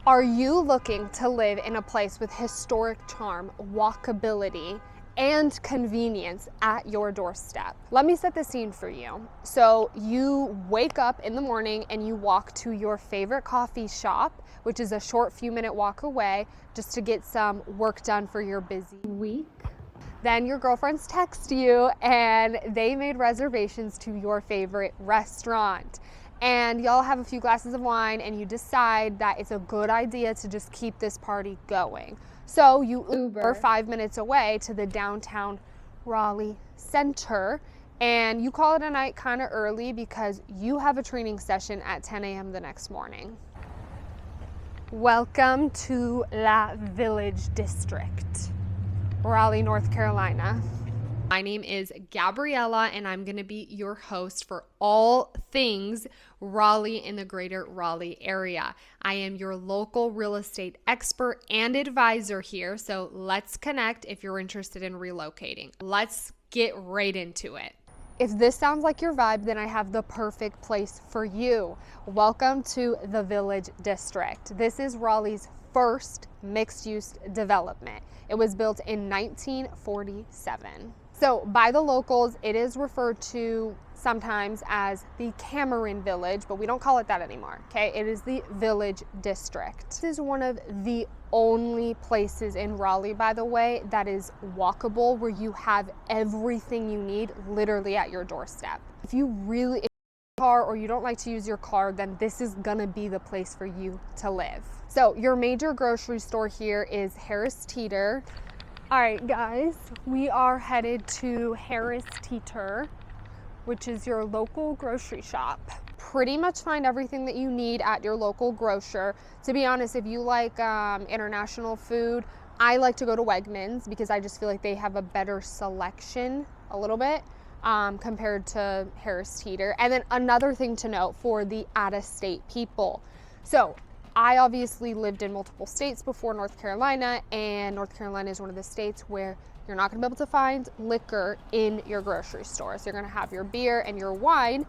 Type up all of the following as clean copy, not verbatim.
Are you looking to live in a place with historic charm, walkability, and convenience at your doorstep? Let me set the scene for you. So you wake up in the morning and you walk to your favorite coffee shop, which is a short few minute walk away, just to get some work done for your busy week. Then your girlfriends text you and they made reservations to your favorite restaurant. And y'all have a few glasses of wine and you decide that it's a good idea to just keep this party going. So you Uber 5 minutes away to the downtown Raleigh center and you call it a night kind of early because you have a training session at 10 a.m. the next morning. Welcome to La Village District, Raleigh, North Carolina. My name is Gabriella and I'm going to be your host for all things Raleigh in the greater Raleigh area. I am your local real estate expert and advisor here, so let's connect if you're interested in relocating. Let's get right into it. If this sounds like your vibe, then I have the perfect place for you. Welcome to the Village District. This is Raleigh's first mixed-use development. It was built in 1947. So by the locals, it is referred to sometimes as the Cameron Village, but we don't call it that anymore, okay? It is the Village District. This is one of the only places in Raleigh, by the way, that is walkable, where you have everything you need literally at your doorstep. If you really car or you don't like to use your car, then this is gonna be the place for you to live. So your major grocery store here is Harris Teeter. All right, guys, we are headed to Harris Teeter, which is your local grocery shop. Pretty much find everything that you need at your local grocer. To be honest, if you like international food, I like to go to Wegmans because I just feel like they have a better selection a little bit compared to Harris Teeter. And then another thing to note for the out-of-state people. So I obviously lived in multiple states before North Carolina, and North Carolina is one of the states where you're not gonna be able to find liquor in your grocery store. So you're gonna have your beer and your wine.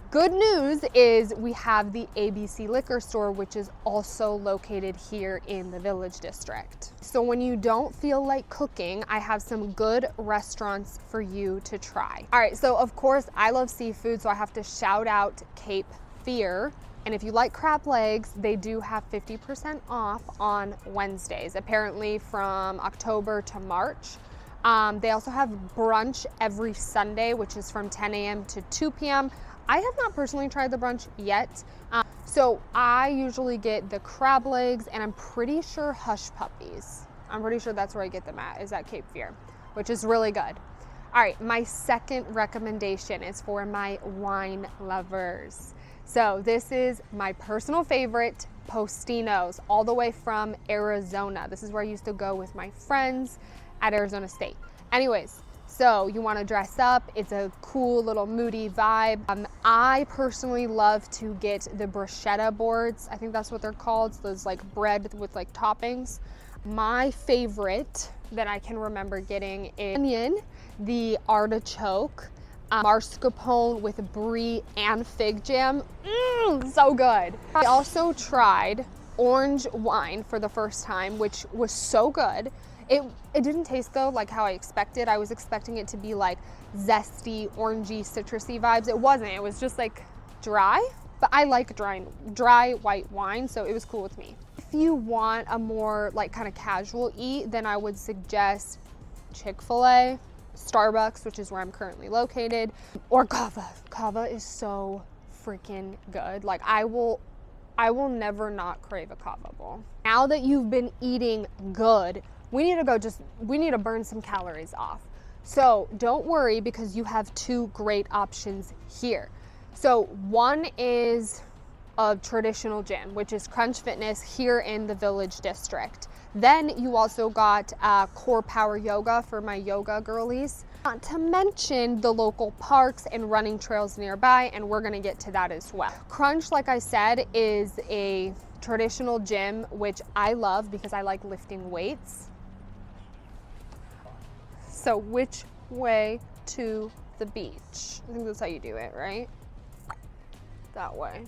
Good news is we have the ABC liquor store, which is also located here in the Village District. So when you don't feel like cooking, I have some good restaurants for you to try. All right, so of course I love seafood, so I have to shout out Cape Fear. And if you like crab legs, they do have 50% off on Wednesdays, apparently from October to March. They also have brunch every Sunday, which is from 10 a.m. to 2 p.m. I have not personally tried the brunch yet. So I usually get the crab legs and I'm pretty sure hush puppies. I'm pretty sure that's where I get them at, is at Cape Fear, which is really good. All right, my second recommendation is for my wine lovers. So this is my personal favorite, Postino's, all the way from Arizona. This is where I used to go with my friends at Arizona State. Anyways, so you want to dress up. It's a cool little moody vibe. I personally love to get the bruschetta boards. I think that's what they're called. So those like bread with like toppings. My favorite that I can remember getting is onion, the artichoke, mascarpone with brie and fig jam. So good. I also tried orange wine for the first time, which was so good. It didn't taste though like how I expected. I was expecting it to be like zesty, orangey, citrusy vibes. It wasn't. It was just like dry, but I like dry white wine, so it was cool with me. If you want a more like kind of casual eat, then I would suggest Chick-fil-A, Starbucks, which is where I'm currently located, or Cava. Cava is so freaking good. Like I will never not crave a Cava bowl. Now that you've been eating good, we need to burn some calories off. So don't worry, because you have two great options here. So one is a traditional gym, which is Crunch Fitness here in the Village District. Then you also got Core Power Yoga for my yoga girlies. Not to mention the local parks and running trails nearby, and we're gonna get to that as well. Crunch, like I said, is a traditional gym, which I love because I like lifting weights. So which way to the beach? I think that's how you do it, right? That way.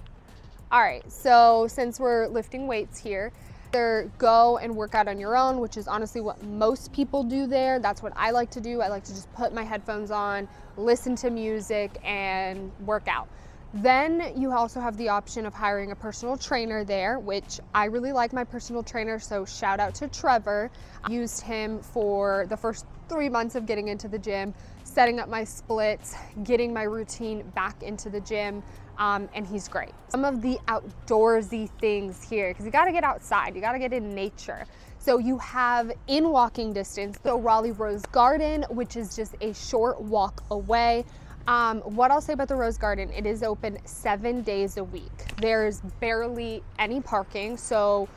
All right, so since we're lifting weights here, either go and work out on your own, which is honestly what most people do there. That's what I like to do. I like to just put my headphones on, listen to music, and work out. Then you also have the option of hiring a personal trainer there, which I really like my personal trainer, so shout out to Trevor. I used him for the first 3 months of getting into the gym, setting up my splits, getting my routine back into the gym, and he's great. Some of the outdoorsy things here, because you gotta get outside, you gotta get in nature. So you have in walking distance, the Raleigh Rose Garden, which is just a short walk away. What I'll say about the Rose Garden, it is open 7 days a week. There's barely any parking, so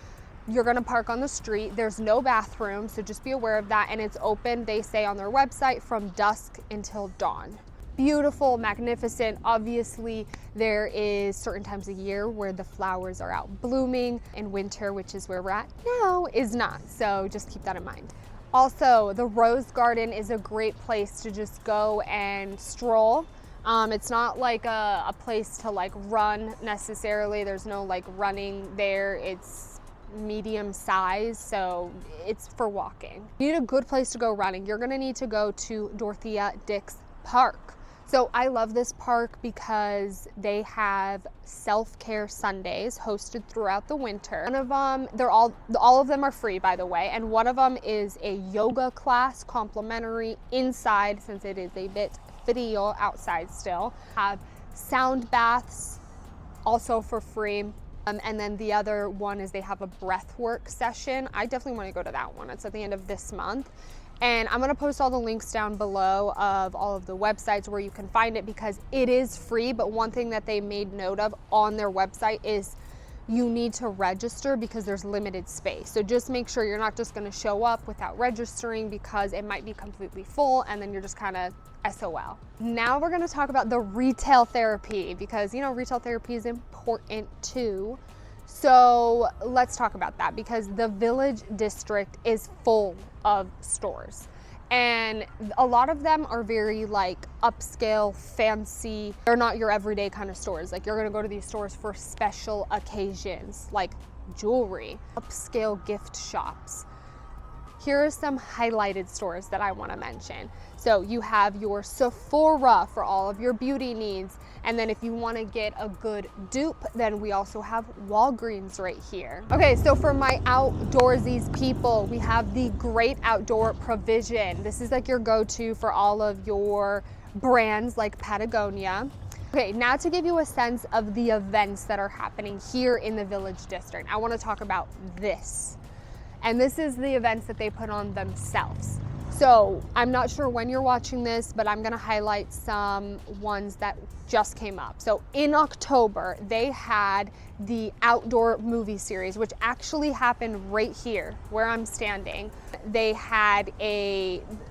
you're gonna park on the street. There's no bathroom, so just be aware of that. And it's open, they say on their website, from dusk until dawn. Beautiful, magnificent. Obviously, there is certain times of year where the flowers are out blooming, and winter, which is where we're at now, is not. So just keep that in mind. Also, the Rose Garden is a great place to just go and stroll. It's not like a place to like run necessarily. There's no like running there. It's medium size, so it's for walking. You need a good place to go running. You're gonna need to go to Dorothea Dix Park. So I love this park because they have self-care Sundays hosted throughout the winter. One of them, all of them are free, by the way, and one of them is a yoga class, complimentary inside, since it is a bit frio outside still. Have sound baths, also for free. And then the other one is they have a breath work session. I definitely want to go to that one. It's at the end of this month. And I'm gonna post all the links down below of all of the websites where you can find it, because it is free. But one thing that they made note of on their website is you need to register because there's limited space. So just make sure you're not just gonna show up without registering, because it might be completely full and then you're just kind of SOL. Now we're gonna talk about the retail therapy, because you know retail therapy is important too. So let's talk about that, because the Village District is full of stores, and a lot of them are very like upscale, fancy. They're not your everyday kind of stores. Like you're gonna go to these stores for special occasions, like jewelry, upscale gift shops. Here are some highlighted stores that I want to mention. So you have your Sephora for all of your beauty needs. And then if you want to get a good dupe, then we also have Walgreens right here. Okay, so for my outdoorsies people, we have the Great Outdoor Provision. This is like your go-to for all of your brands like Patagonia. Okay, now to give you a sense of the events that are happening here in the Village District, I want to talk about this. And this is the events that they put on themselves. So I'm not sure when you're watching this, but I'm gonna highlight some ones that just came up. So in October, they had the outdoor movie series, which actually happened right here where I'm standing. They had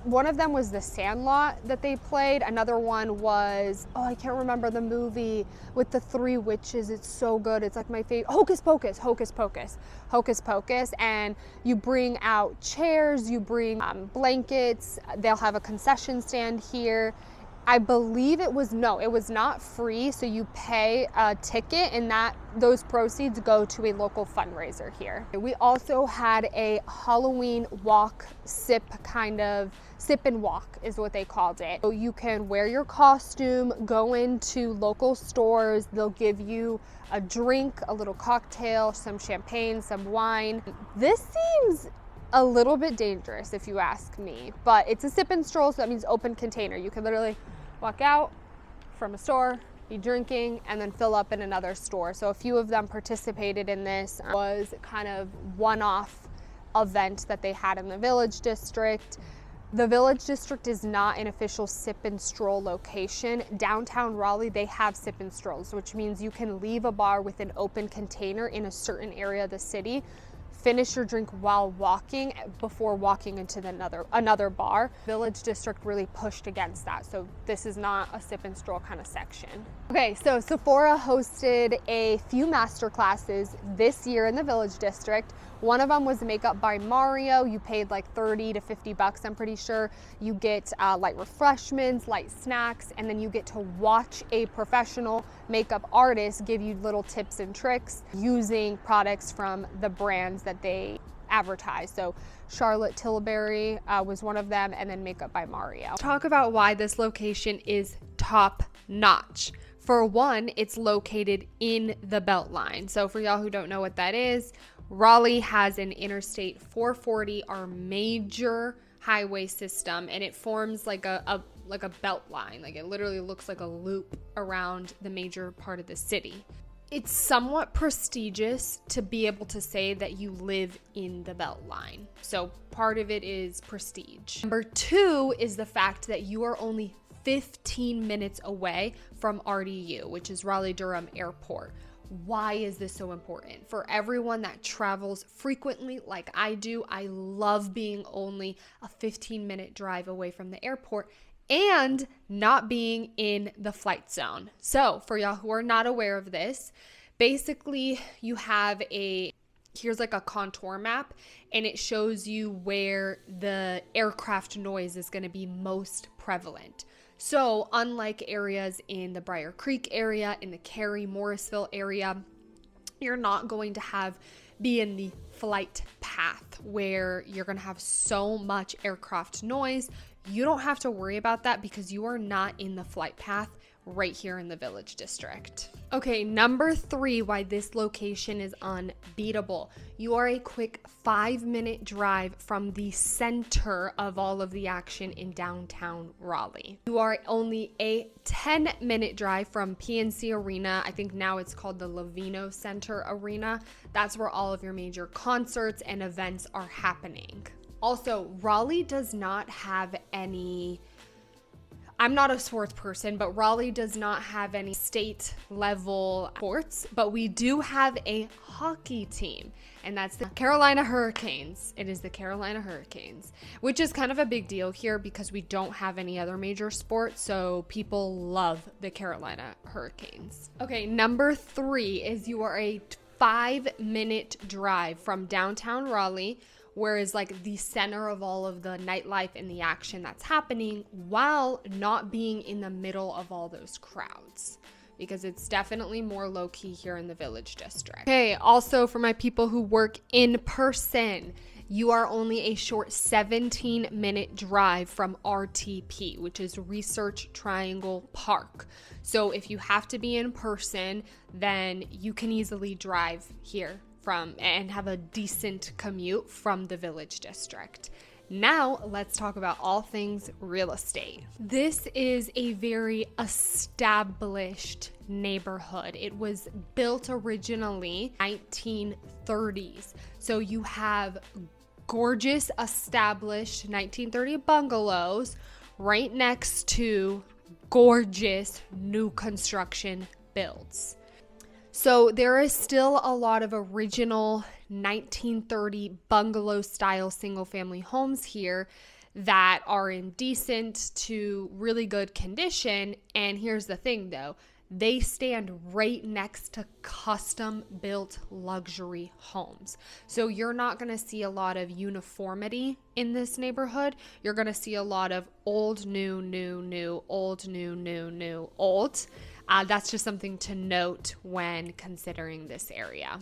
one of them was The Sandlot that they played. Another one was, oh, I can't remember the movie with the three witches. It's so good. It's like my favorite. Hocus Pocus, Hocus Pocus, Hocus Pocus. And you bring out chairs, you bring blankets. They'll have a concession stand here. I believe it was not free, so you pay a ticket, and those proceeds go to a local fundraiser here. We also had a Halloween walk, sip and walk is what they called it. So you can wear your costume, go into local stores, they'll give you a drink, a little cocktail, some champagne, some wine. This seems a little bit dangerous if you ask me, but it's a sip and stroll, so that means open container. You can literally walk out from a store, be drinking, and then fill up in another store. So a few of them participated in this. It was kind of one-off event that they had in the Village District. The Village District is not an official sip and stroll location. Downtown Raleigh, they have sip and strolls, which means you can leave a bar with an open container in a certain area of the city, finish your drink while walking before walking into another bar. Village District really pushed against that, so this is not a sip and stroll kind of section. Okay, so Sephora hosted a few master classes this year in the Village District. One of them was Makeup by Mario. You paid like 30 to 50 bucks, I'm pretty sure. You get light refreshments, light snacks, and then you get to watch a professional makeup artist give you little tips and tricks using products from the brands that they advertise. So Charlotte Tilbury was one of them, and then Makeup by Mario. Talk about why this location is top notch. For one, it's located in the Beltline. So for y'all who don't know what that is, Raleigh has an Interstate 440, our major highway system, and it forms like a belt line. Like it literally looks like a loop around the major part of the city. It's somewhat prestigious to be able to say that you live in the Beltline. So part of it is prestige. Number two is the fact that you are only 15 minutes away from RDU, which is Raleigh-Durham Airport. Why is this so important? For everyone that travels frequently like I do, I love being only a 15-minute drive away from the airport and not being in the flight zone. So for y'all who are not aware of this, basically you have here's like a contour map, and it shows you where the aircraft noise is going to be most prevalent. So unlike areas in the Briar Creek area, in the Cary, Morrisville area, you're not going to be in the flight path where you're going to have so much aircraft noise. You don't have to worry about that because you are not in the flight path right here in the Village District. Okay, number three, why this location is unbeatable. You are a quick 5-minute drive from the center of all of the action in downtown Raleigh. You are only a 10-minute drive from PNC Arena. I think now it's called the Lavino Center Arena. That's where all of your major concerts and events are happening. Also, Raleigh does not have any, I'm not a sports person, but Raleigh does not have any state level sports, but we do have a hockey team, and that's the Carolina Hurricanes. It is the Carolina Hurricanes, which is kind of a big deal here because we don't have any other major sports, so people love the Carolina Hurricanes. Okay, number three is you are a 5-minute drive from downtown Raleigh, whereas like the center of all of the nightlife and the action that's happening, while not being in the middle of all those crowds, because it's definitely more low-key here in the Village District. Okay, also for my people who work in person, you are only a short 17-minute drive from RTP, which is Research Triangle Park. So if you have to be in person, then you can easily drive here and have a decent commute from the Village District. Now let's talk about all things real estate. This is a very established neighborhood. It was built originally 1930s. So you have gorgeous established 1930 bungalows right next to gorgeous new construction builds. So there is still a lot of original 1930 bungalow style single family homes here that are in decent to really good condition. And here's the thing though, they stand right next to custom built luxury homes. So you're not going to see a lot of uniformity in this neighborhood. You're going to see a lot of old, new, new, new, old, new, new, new, old. That's just something to note when considering this area.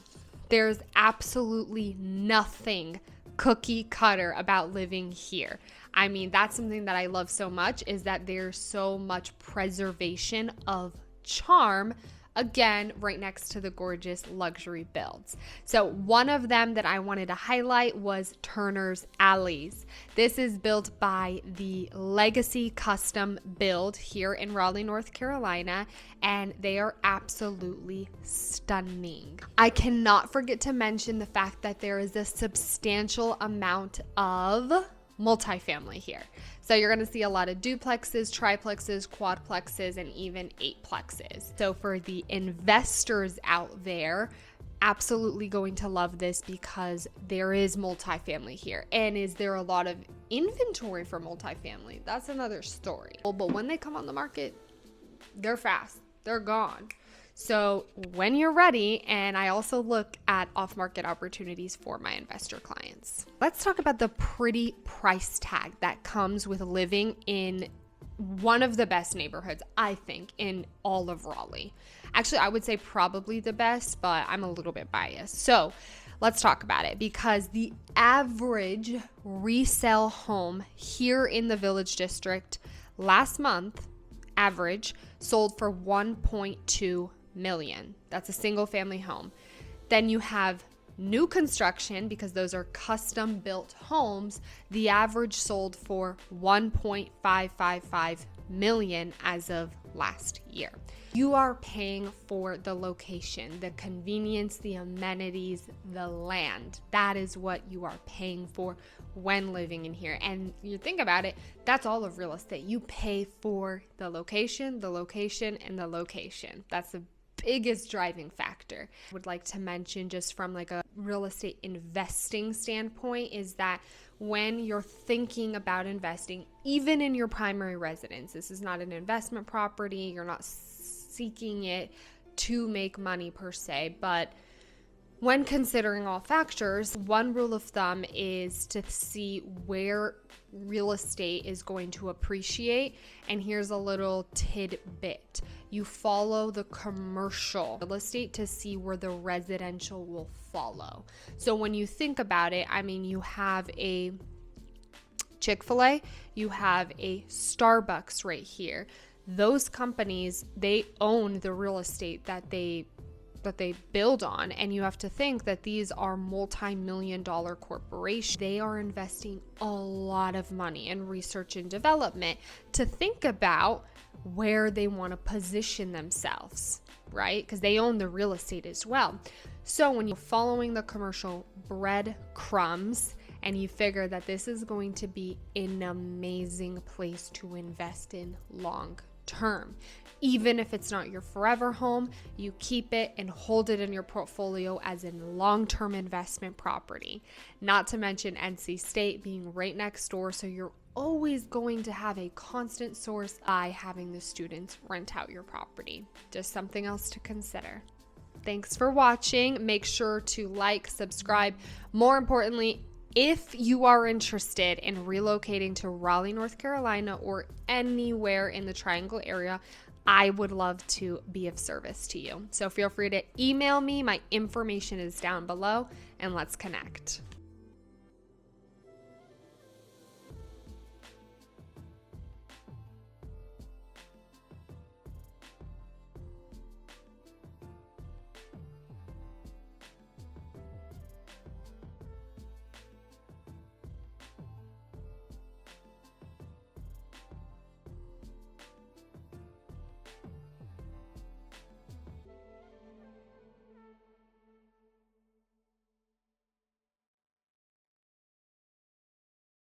There's absolutely nothing cookie cutter about living here. I mean, that's something that I love so much, is that there's so much preservation of charm, again, right next to the gorgeous luxury builds. So one of them that I wanted to highlight was Turner's Alleys. This is built by the Legacy Custom Build here in Raleigh, North Carolina, and they are absolutely stunning. I cannot forget to mention the fact that there is a substantial amount of multifamily here. So you're going to see a lot of duplexes, triplexes, quadplexes, and even eightplexes. So for the investors out there, absolutely going to love this because there is multifamily here. And is there a lot of inventory for multifamily? That's another story. But when they come on the market, they're fast. they're gone. So when you're ready, and I also look at off-market opportunities for my investor clients. Let's talk about the pretty price tag that comes with living in one of the best neighborhoods, I think, in all of Raleigh. Actually, I would say probably the best, but I'm a little bit biased. So let's talk about it, because the average resale home here in the Village District last month, average, sold for $1.2 million. That's a single family home. Then you have new construction, because those are custom built homes. The average sold for $1.555 million as of last year. You are paying for the location, the convenience, the amenities, the land. That is what you are paying for when living in here. And you think about it, that's all of real estate. You pay for the location, and the location. That's the biggest driving factor. I would like to mention, just from like a real estate investing standpoint, is that when you're thinking about investing, even in your primary residence, this is not an investment property, you're not seeking it to make money per se, but when considering all factors, one rule of thumb is to see where real estate is going to appreciate. And here's a little tidbit. You follow the commercial real estate to see where the residential will follow. So when you think about it, I mean, you have a Chick-fil-A, you have a Starbucks right here. Those companies, they own the real estate that they build on, and you have to think that these are multi-million-dollar corporations. They are investing a lot of money in research and development to think about where they want to position themselves, right? Because they own the real estate as well. So when you're following the commercial breadcrumbs and you figure that this is going to be an amazing place to invest in long term, even if it's not your forever home, you keep it and hold it in your portfolio as a long-term investment property. Not to mention NC State being right next door, so you're always going to have a constant source by having the students rent out your property. Just something else to consider. Thanks for watching. Make sure to like, subscribe. More importantly, if you are interested in relocating to Raleigh, North Carolina, or anywhere in the Triangle area, I would love to be of service to you. So feel free to email me. My information is down below, and let's connect.